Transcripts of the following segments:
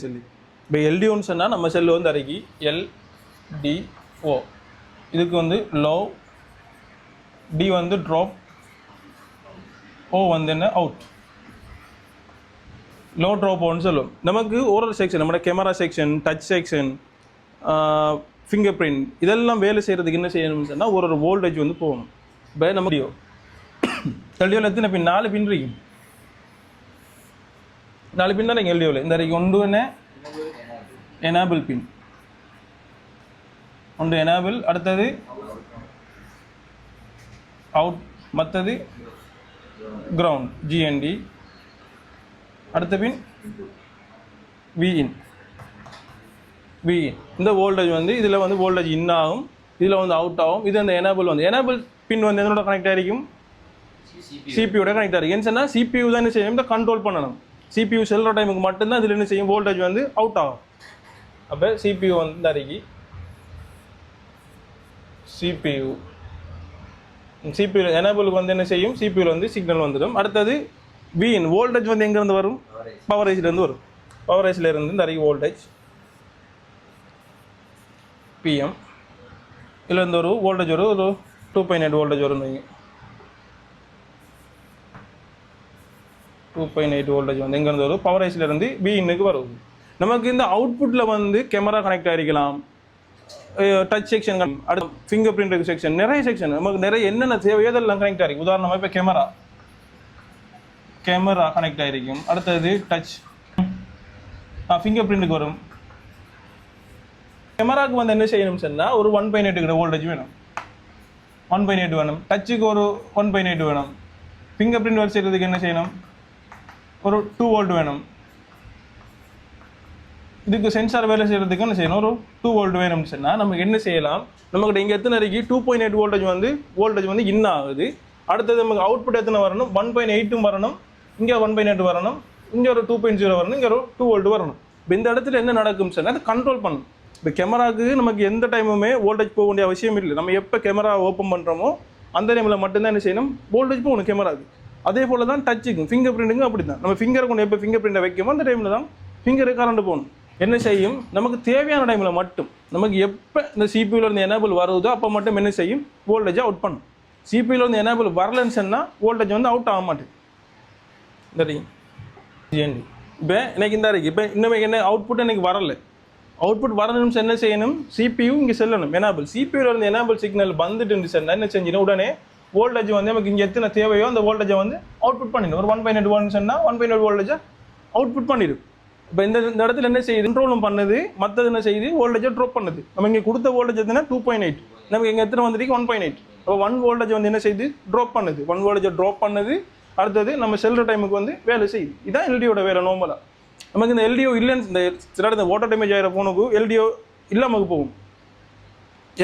சொல்லி இப்போ எல்டிஓன்னு சொன்னால் நம்ம செல்லு வந்து அரைக்கி எல்டிஓ இதுக்கு வந்து லோ டி வந்து ட்ராப் ஓ வந்து என்ன அவுட் லோ ட்ராப் ஓன்னு சொல்லுவோம். நமக்கு ஓரல் செக்ஷன் நம்மளோட camera section touch section finger print இதெல்லாம் வேலை செய்கிறதுக்கு என்ன செய்யணும்னு சொன்னால் ஒரு வோல்டேஜ் வந்து போகணும். இப்போ நம்ம எல்டிஓவில் எத்தனை பின் 4 பின் இருக்கும். 4 பின் தான் எல்டிஓவில் இந்த வரைக்கும் ஒன்று என்ன எனேபிள் பின் ஒன்று எனேபிள் அடுத்தது அவுட் மற்றது கிரவுண்ட் ஜிஎன்டி அடுத்த பின் விஇன் இந்த வோல்டேஜ் வந்து இதில் வந்து வோல்டேஜ் இன் ஆகும் இதில் வந்து அவுட் ஆகும். இது அந்த எனேபிள் வந்து எனேபிள் பின் வந்து என்னோட கனெக்ட் ஆகிருக்கும் சிபியோட கனெக்ட் ஆகிருக்கும். ஏன்னு சொன்னால் சிபியூ தான் என்ன செய்யணும் இந்த கண்ட்ரோல் பண்ணணும். சிபியூ செல்கிற டைமுக்கு மட்டும்தான் இதில் என்ன செய்யும் வோல்டேஜ் வந்து அவுட் ஆகும். அப்போ சிபியூ வந்து அருகி சிபியூ எனேபிளுக்கு வந்து என்ன செய்யும் சிபியூவில் வந்து சிக்னல் வந்துடும். அடுத்தது விஇன் வோல்டேஜ் வந்து எங்கேருந்து வரும் பவரேஜ்லேருந்து வரும். பவரேஜ்லேருந்து இந்த அருகி வோல்டேஜ் பிஎம் இதில் இருந்து ஒரு வோல்டேஜ் வரும் ஒரு 2.8 வோல்டேஜ் வரும். 2.8 வோல்டேஜ் வந்து எங்கேருந்து வரும் பவரேஜ்லேருந்து விஇன்னுக்கு வரும். நமக்கு இந்த அவுட்புட்டில் வந்து கேமரா கனெக்ட் ஆகிருக்கலாம் டச் செக்ஷன் அடுத்து ஃபிங்கர் பிரிண்ட் செக்ஷன் நிறைய செக்ஷன் நமக்கு நிறைய என்னென்ன தேவையோ அதெல்லாம் கனெக்ட் ஆகிருக்கும். உதாரணமாக இப்போ கேமரா கனெக்ட் ஆகிருக்கும். அடுத்தது டச் ஃபிங்கர் பிரிண்ட்டுக்கு வரும். கேமராவுக்கு வந்து என்ன செய்யணும்னு சொன்னால் ஒரு 1.8 கிட்ட வோல்டேஜ் வேணும். 1.8 வேணும். டச்சுக்கு ஒரு 1.8 வேணும். ஃபிங்கர் பிரிண்ட் வேலை செய்கிறதுக்கு என்ன செய்யணும் ஒரு 2 வோல்ட் வேணும். இதுக்கு சென்சார் வேலை செய்கிறதுக்கு என்ன செய்யணும் ஒரு 2 வோல்ட் வேணும்னு சொன்னால் நமக்கு என்ன செய்யலாம் நமக்கு இங்கே எத்தனை வரைக்கும் 2.8 வோல்டேஜ் வந்து இன் ஆகுது. அடுத்தது நமக்கு அவுட்புட் எத்தனை வரணும் 1.8 வரணும். இங்கே 1.8 வரணும். இங்கே ஒரு 2.0 வரணும். இங்கே ஒரு 2 வோல்ட் வரணும். இப்போ இந்த இடத்துல என்ன நடக்கும்னு சொன்னால் அதை கண்ட்ரோல் பண்ணணும். இப்போ கேமராவுக்கு நமக்கு எந்த டைமுமே வோல்டேஜ் போக வேண்டிய அவசியம் இல்லை. நம்ம எப்போ கேமரா ஓப்பன் பண்ணுறோமோ அந்த டைமில் மட்டும்தான் என்ன செய்யணும் வோல்டேஜ் போகணும் கேமராவுக்கு. அதே போல் தான் டச்சுக்கும் ஃபிங்கர் பிரிண்ட்டுக்கும் அப்படி தான். நம்ம ஃபிங்கரை கொண்டு எப்போ ஃபிங்கர் பிரிண்ட்டை வைக்கமோ அந்த டைமில் தான் ஃபிங்கரு கரண்ட் போகணும். என்ன செய்யும் நமக்கு தேவையான டைமில் மட்டும் நமக்கு எப்போ இந்த சிபியூவில் இருந்து எனேபிள் வருதோ அப்போ மட்டும் என்ன செய்யும் வோல்டேஜை அவுட் பண்ணும். சிபியூவில் இருந்து எனேபிள் வரலன்னு சொன்னால் வோல்டேஜ் வந்து அவுட் ஆக மாட்டேன். சரி ஜிஎன்டி இப்போ எனக்கு இந்த இருக்குது இப்போ இன்னும் என்ன அவுட்புட் எனக்கு வரலை. அவுட்புட் வரணும்னு என்ன செய்யணும் சிபியூ இங்கே செல்லணும் எனேபிள். சிபியூவில் இருந்து எனேபிள் சிக்னல் வந்துட்டு சொன்னால் என்ன செஞ்சிடும் உடனே வோல்டேஜ் வந்து நமக்கு இங்கே எத்தனை தேவையோ அந்த வோல்டேஜை வந்து அவுட்புட் பண்ணிடும். ஒரு 1.8 வோல்ட் சொன்னால் 1.8 வோல்டேஜை அவுட்புட் பண்ணிடும். இப்போ இந்த இடத்துல என்ன செய்யுது கண்ட்ரோலும் பண்ணுது மற்றது என்ன செய்யுது வோல்டேஜை ட்ராப் பண்ணுது. நம்ம இங்கே கொடுத்த வோல்டேஜ் எத்தனை 2.8 நமக்கு இங்கே எத்தனை வந்துருக்கு 1.8. அப்போ 1 வோல்டேஜ் வந்து என்ன செய்யுது ட்ராப் பண்ணுது. 1 வோல்டேஜை ட்ராப் பண்ணுது. அடுத்தது நம்ம செல்கிற டைமுக்கு வந்து வேலை செய்யுது. இதுதான் எல்டிஓட வேலை நார்மலாக. நமக்கு இந்த எல்டிஓ இல்லைன்னு இந்த சில இந்த வாட்டர் டேமேஜ் ஆகிற ஃபோனுக்கு எல்டிஓ இல்லாமல் போகும்.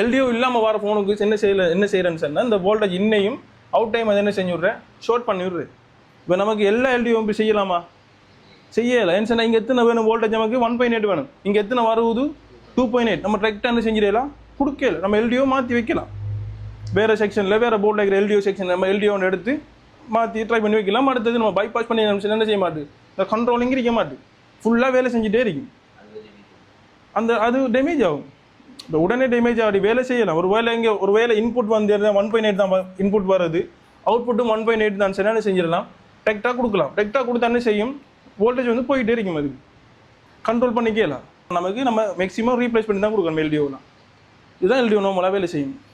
எல்டிஓ இல்லாமல் வர ஃபோனுக்கு என்ன செய்யறேன்னு சொன்னால் இந்த வோல்டேஜ் இன்னையும் அவுட் டைம் அதை என்ன செஞ்சு விட்றேன் ஷார்ட் பண்ணி விட்றேன். இப்போ நமக்கு எல்லா எல்டிஓ இப்படி செய்யலாமா செய்யலை. ஏன்னு சொன்னால் இங்கே எத்தனை வேணும் வோல்டேஜ் நமக்கு 1.8 வேணும். இங்கே எத்தனை வருவது 2.8 நம்ம கரெக்டாக என்ன செஞ்சிடலாம் கொடுக்கல. நம்ம எல்டிஓ மாற்றி வைக்கலாம். வேறு செக்ஷனில் வேறு போர்டில் இருக்கிற எல்டிஓ செக்ஷன் நம்ம எல்டிஓ எடுத்து மாற்றி ட்ரை பண்ணி வைக்கலாம். அடுத்தது நம்ம பைபாஸ் பண்ணி என்ன செய்ய மாட்டேது இந்த கண்ட்ரோலிங் இருக்க மாட்டேது ஃபுல்லாக வேலை செஞ்சுட்டே இருக்கும். அது டேமேஜ் ஆகும். இப்போ உடனே டேமேஜ் ஆகி வேலை செய்யலாம். ஒரு வேலை இன்புட் வந்து 1.8 தான் இன்புட் வருது அவுட்புட்டும் 1.8 தான் சரி என்ன செஞ்சிடலாம் டெக்டாக கொடுக்கலாம். டெக்டாக கொடுத்தா என்ன செய்யும் வோல்டேஜ் வந்து போயிட்டே இருக்கும். அதுக்கு கண்ட்ரோல் பண்ணிக்கலாம். நம்ம மேக்ஸிமம் ரீப்ளேஸ் பண்ணி தான் கொடுக்கணும் எல்டிஓலாம். இதுதான் எல்டிஓ நார்மலாக வேலை செய்யும்.